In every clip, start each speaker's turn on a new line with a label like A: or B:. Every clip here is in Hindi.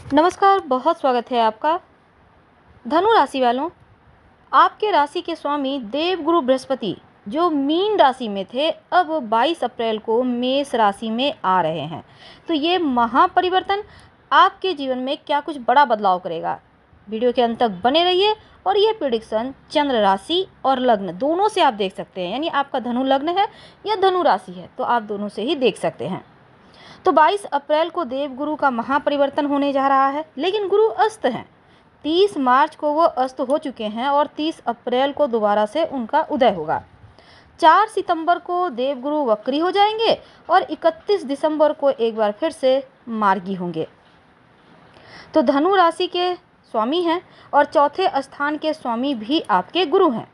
A: नमस्कार, बहुत स्वागत है आपका। धनु राशि वालों, आपके राशि के स्वामी देवगुरु बृहस्पति जो मीन राशि में थे, अब 22 अप्रैल को मेष राशि में आ रहे हैं। तो ये महापरिवर्तन आपके जीवन में क्या कुछ बड़ा बदलाव करेगा। वीडियो के अंत तक बने रहिए और ये प्रेडिक्शन चंद्र राशि और लग्न दोनों से आप देख सकते हैं। यानी आपका धनु लग्न है या धनु राशि है तो आप दोनों से ही देख सकते हैं। तो 22 अप्रैल को देवगुरु का महापरिवर्तन होने जा रहा है, लेकिन गुरु अस्त हैं। 30 मार्च को वो अस्त हो चुके हैं और 30 अप्रैल को दोबारा से उनका उदय होगा। 4 सितंबर को देवगुरु वक्री हो जाएंगे और 31 दिसंबर को एक बार फिर से मार्गी होंगे। तो धनु राशि के स्वामी हैं और चौथे स्थान के स्वामी भी आपके गुरु हैं।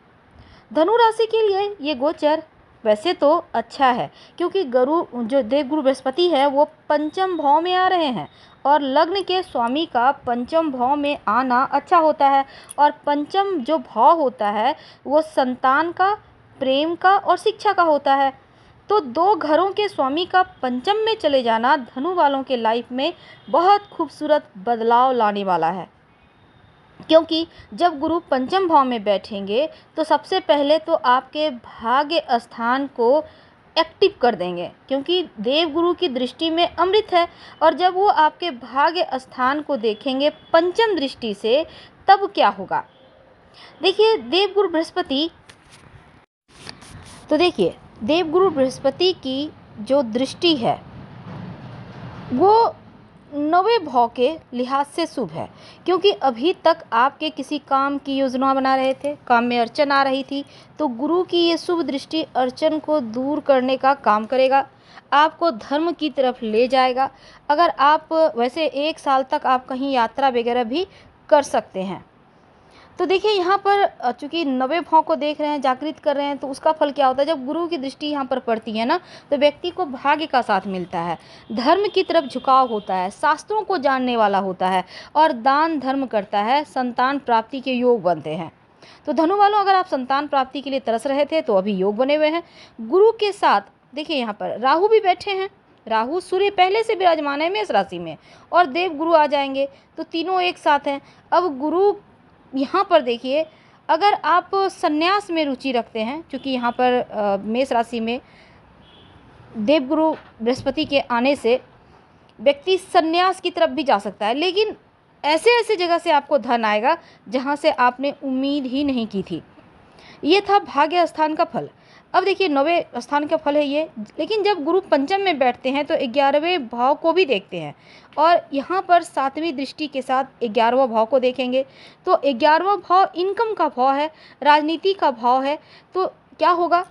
A: धनु राशि के लिए ये गोचर वैसे तो अच्छा है, क्योंकि गुरु जो देवगुरु बृहस्पति है वो पंचम भाव में आ रहे हैं और लग्न के स्वामी का पंचम भाव में आना अच्छा होता है। और पंचम जो भाव होता है वो संतान का, प्रेम का और शिक्षा का होता है। तो दो घरों के स्वामी का पंचम में चले जाना धनु वालों के लाइफ में बहुत खूबसूरत बदलाव लाने वाला है, क्योंकि जब गुरु पंचम भाव में बैठेंगे तो सबसे पहले तो आपके भाग्य स्थान को एक्टिव कर देंगे, क्योंकि देवगुरु की दृष्टि में अमृत है। और जब वो आपके भाग्य स्थान को देखेंगे पंचम दृष्टि से, तब क्या होगा। देखिए देवगुरु बृहस्पति की जो दृष्टि है वो 9वें भाव के लिहाज से शुभ है, क्योंकि अभी तक आपके किसी काम की योजना बना रहे थे, काम में अड़चन आ रही थी, तो गुरु की ये शुभ दृष्टि अड़चन को दूर करने का काम करेगा, आपको धर्म की तरफ ले जाएगा। अगर आप वैसे 1 साल तक आप कहीं यात्रा वगैरह भी कर सकते हैं। तो देखिए यहाँ पर चूंकि 9वें भाव को देख रहे हैं, जागृत कर रहे हैं, तो उसका फल क्या होता है। जब गुरु की दृष्टि यहाँ पर पड़ती है ना, तो व्यक्ति को भाग्य का साथ मिलता है, धर्म की तरफ झुकाव होता है, शास्त्रों को जानने वाला होता है और दान धर्म करता है, संतान प्राप्ति के योग बनते हैं। तो धनु वालों, अगर आप संतान प्राप्ति के लिए तरस रहे थे तो अभी योग बने हुए हैं गुरु के साथ। देखिए यहाँ पर राहु भी बैठे हैं, राहु सूर्य पहले से विराजमान है मेष राशि में, और देव गुरु आ जाएंगे, तो तीनों एक साथ हैं। अब गुरु यहाँ पर देखिए, अगर आप संन्यास में रुचि रखते हैं, क्योंकि यहाँ पर मेष राशि में देवगुरु बृहस्पति के आने से व्यक्ति संन्यास की तरफ भी जा सकता है, लेकिन ऐसे ऐसे जगह से आपको धन आएगा जहाँ से आपने उम्मीद ही नहीं की थी। ये था भाग्य स्थान का फल। अब देखिए 9वें स्थान का फल है ये, लेकिन जब गुरु पंचम में बैठते हैं तो 11वें भाव को भी देखते हैं और यहाँ पर 7वीं दृष्टि के साथ 11वां भाव को देखेंगे। तो 11वां भाव इनकम का भाव है, राजनीति का भाव है। तो क्या होगा,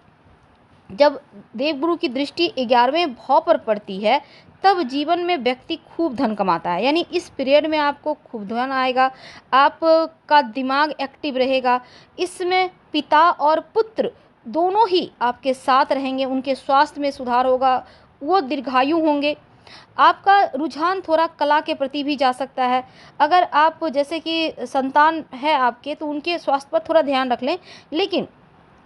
A: जब देवगुरु की दृष्टि 11वें भाव पर पड़ती है तब जीवन में व्यक्ति खूब धन कमाता है। यानी इस पीरियड में आपको खूब धन आएगा, आपका दिमाग एक्टिव रहेगा। इसमें पिता और पुत्र दोनों ही आपके साथ रहेंगे, उनके स्वास्थ्य में सुधार होगा, वो दीर्घायु होंगे। आपका रुझान थोड़ा कला के प्रति भी जा सकता है। अगर आप जैसे कि संतान है आपके, तो उनके स्वास्थ्य पर थोड़ा ध्यान रख लें, लेकिन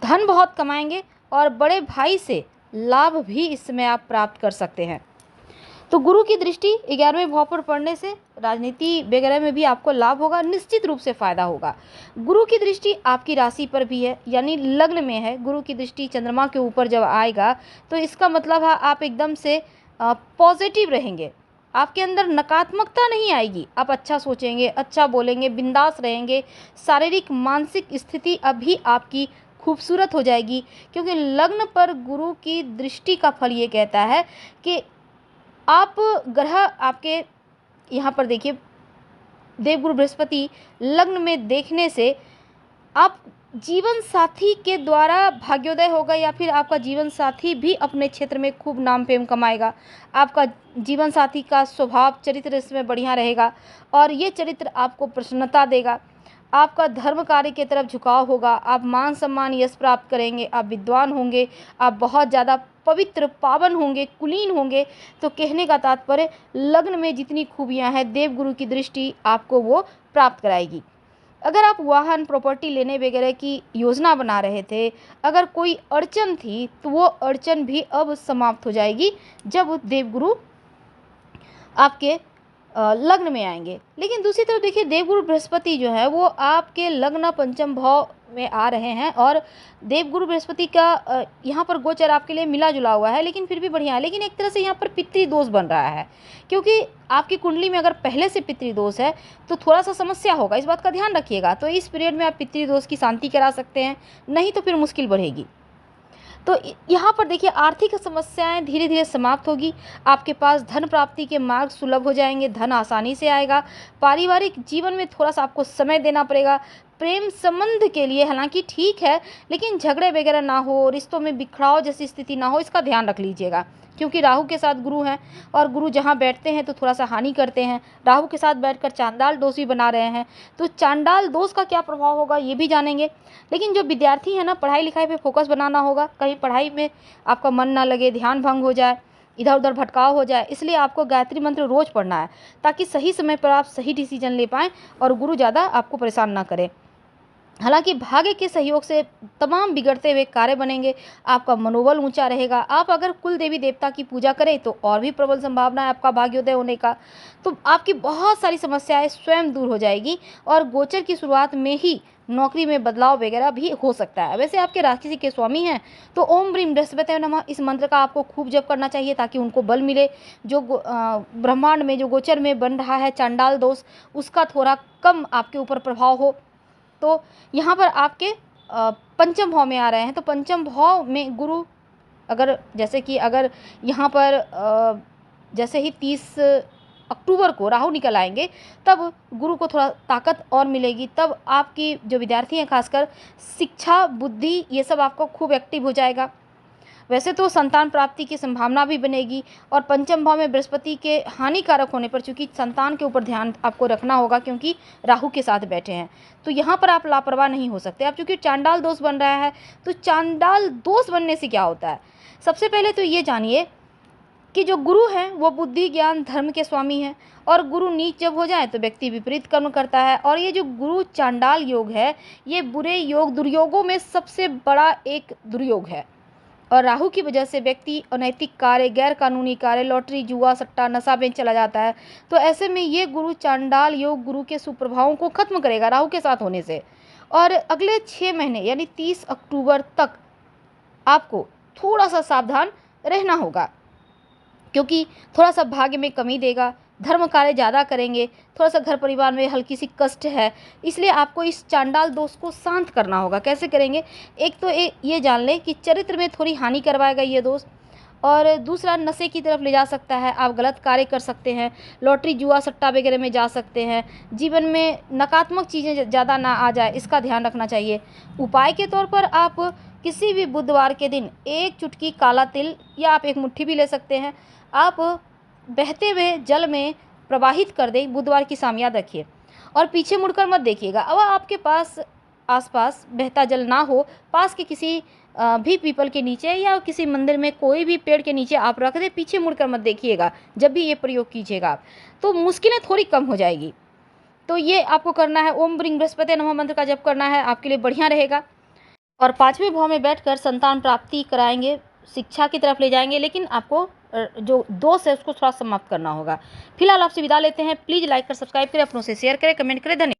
A: धन बहुत कमाएंगे और बड़े भाई से लाभ भी इस समय आप प्राप्त कर सकते हैं। तो गुरु की दृष्टि 11वें भाव पर पड़ने से राजनीति वगैरह में भी आपको लाभ होगा, निश्चित रूप से फायदा होगा। गुरु की दृष्टि आपकी राशि पर भी है, यानी लग्न में है। गुरु की दृष्टि चंद्रमा के ऊपर जब आएगा तो इसका मतलब है आप एकदम से पॉजिटिव रहेंगे, आपके अंदर नकारात्मकता नहीं आएगी, आप अच्छा सोचेंगे, अच्छा बोलेंगे, बिंदास रहेंगे। शारीरिक मानसिक स्थिति अभी आपकी खूबसूरत हो जाएगी, क्योंकि लग्न पर गुरु की दृष्टि का फल ये कहता है कि आप ग्रह आपके यहाँ पर देखिए, देवगुरु बृहस्पति लग्न में देखने से आप जीवन साथी के द्वारा भाग्योदय होगा, या फिर आपका जीवन साथी भी अपने क्षेत्र में खूब नाम फेम कमाएगा। आपका जीवन साथी का स्वभाव चरित्र इसमें बढ़िया रहेगा और ये चरित्र आपको प्रसन्नता देगा। आपका धर्म कार्य की तरफ झुकाव होगा, आप मान सम्मान यश प्राप्त करेंगे, आप विद्वान होंगे, आप बहुत ज़्यादा पवित्र पावन होंगे, कुलीन होंगे। तो कहने का तात्पर्य, लग्न में जितनी खूबियां हैं देवगुरु की दृष्टि आपको वो प्राप्त कराएगी। अगर आप वाहन प्रॉपर्टी लेने वगैरह की योजना बना रहे थे, अगर कोई अड़चन थी, तो वो अड़चन भी अब समाप्त हो जाएगी जब देवगुरु आपके लग्न में आएंगे। लेकिन दूसरी तरफ देखिए देवगुरु बृहस्पति जो है वो आपके लग्न पंचम भाव में आ रहे हैं और देवगुरु बृहस्पति का यहाँ पर गोचर आपके लिए मिला जुला हुआ है, लेकिन फिर भी बढ़िया है। लेकिन एक तरह से यहाँ पर पितृदोष बन रहा है, क्योंकि आपकी कुंडली में अगर पहले से पितृदोष है तो थोड़ा सा समस्या होगा, इस बात का ध्यान रखिएगा। तो इस पीरियड में आप पितृदोष की शांति करा सकते हैं, नहीं तो फिर मुश्किल बढ़ेगी। तो यहाँ पर देखिए आर्थिक समस्याएं धीरे धीरे समाप्त होगी, आपके पास धन प्राप्ति के मार्ग सुलभ हो जाएंगे, धन आसानी से आएगा। पारिवारिक जीवन में थोड़ा सा आपको समय देना पड़ेगा। प्रेम संबंध के लिए हालांकि ठीक है, लेकिन झगड़े वगैरह ना हो, रिश्तों में बिखराव जैसी स्थिति ना हो, इसका ध्यान रख लीजिएगा। क्योंकि राहु के साथ गुरु हैं और गुरु जहाँ बैठते हैं तो थोड़ा सा हानि करते हैं। राहु के साथ बैठकर चांडाल दोष भी बना रहे हैं, तो चांडाल दोष का क्या प्रभाव होगा ये भी जानेंगे। लेकिन जो विद्यार्थी है ना, पढ़ाई लिखाई पे फोकस बनाना होगा, कहीं पढ़ाई में आपका मन ना लगे, ध्यान भंग हो जाए, इधर उधर भटकाव हो जाए। इसलिए आपको गायत्री मंत्र रोज़ पढ़ना है, ताकि सही समय पर आप सही डिसीजन ले पाएँ और गुरु ज़्यादा आपको परेशान ना करें। हालांकि भाग्य के सहयोग से तमाम बिगड़ते हुए कार्य बनेंगे, आपका मनोबल ऊंचा रहेगा। आप अगर कुल देवी देवता की पूजा करें तो और भी प्रबल संभावना है आपका भाग्योदय होने का। तो आपकी बहुत सारी समस्याएं स्वयं दूर हो जाएगी और गोचर की शुरुआत में ही नौकरी में बदलाव वगैरह भी हो सकता है। वैसे आपके राशि के स्वामी हैं तो ओम ब्रीम बृहस्पति नमः इस मंत्र का आपको खूब जप करना चाहिए, ताकि उनको बल मिले। जो ब्रह्मांड में जो गोचर में बन रहा है चांडाल दोष, उसका थोड़ा कम आपके ऊपर प्रभाव हो। तो यहाँ पर आपके पंचम भाव में आ रहे हैं, तो पंचम भाव में गुरु अगर जैसे कि अगर यहाँ पर जैसे ही 30 अक्टूबर को राहु निकल आएंगे, तब गुरु को थोड़ा ताकत और मिलेगी। तब आपकी जो विद्यार्थी हैं खासकर शिक्षा बुद्धि ये सब आपको खूब एक्टिव हो जाएगा। वैसे तो संतान प्राप्ति की संभावना भी बनेगी और पंचम भाव में बृहस्पति के हानिकारक होने पर, चूंकि संतान के ऊपर ध्यान आपको रखना होगा क्योंकि राहु के साथ बैठे हैं, तो यहाँ पर आप लापरवाह नहीं हो सकते। अब चूंकि चांडाल दोष बन रहा है, तो चांडाल दोष बनने से क्या होता है, सबसे पहले तो ये जानिए कि जो गुरु हैं वो बुद्धि ज्ञान धर्म के स्वामी हैं, और गुरु नीच जब हो जाए तो व्यक्ति विपरीत कर्म करता है। और ये जो गुरु चांडाल योग है, ये बुरे योग दुर्योगों में सबसे बड़ा एक दुर्योग है। और राहु की वजह से व्यक्ति अनैतिक कार्य, गैर कानूनी कार्य, लॉटरी, जुआ, सट्टा, नशा में चला जाता है। तो ऐसे में ये गुरु चांडाल योग गुरु के सुप्रभावों को खत्म करेगा राहु के साथ होने से। और अगले 6 महीने यानी 30 अक्टूबर तक आपको थोड़ा सा सावधान रहना होगा, क्योंकि थोड़ा सा भाग्य में कमी देगा, धर्म कार्य ज़्यादा करेंगे, थोड़ा सा घर परिवार में हल्की सी कष्ट है। इसलिए आपको इस चांडाल दोष को शांत करना होगा। कैसे करेंगे, एक तो ये जान लें कि चरित्र में थोड़ी हानि करवाएगा ये दोष, और दूसरा नशे की तरफ ले जा सकता है, आप गलत कार्य कर सकते हैं, लॉटरी जुआ सट्टा वगैरह में जा सकते हैं। जीवन में नकारात्मक चीज़ें ज़्यादा ना आ जाए, इसका ध्यान रखना चाहिए। उपाय के तौर पर आप किसी भी बुधवार के दिन 1 चुटकी काला तिल या आप 1 मुट्ठी भी ले सकते हैं, आप बहते हुए जल में प्रवाहित कर दें। बुधवार की शाम याद रखिए, और पीछे मुड़कर मत देखिएगा। अब आपके पास आसपास बहता जल ना हो, पास के किसी भी पीपल के नीचे या किसी मंदिर में कोई भी पेड़ के नीचे आप रख दें, पीछे मुड़कर मत देखिएगा जब भी ये प्रयोग कीजिएगा आप, तो मुश्किलें थोड़ी कम हो जाएगी। तो ये आपको करना है, ओम ब्रीं बृहस्पति नमः मंत्र का जप करना है, आपके लिए बढ़िया रहेगा। और 5वें भाव में बैठकर संतान प्राप्ति कराएंगे, शिक्षा की तरफ ले जाएंगे, लेकिन आपको जो दोष है उसको थोड़ा समाप्त करना होगा। फिलहाल आपसे विदा लेते हैं। प्लीज़ लाइक कर सब्सक्राइब करें, अपनों से शेयर करें, कमेंट करें। धन्यवाद।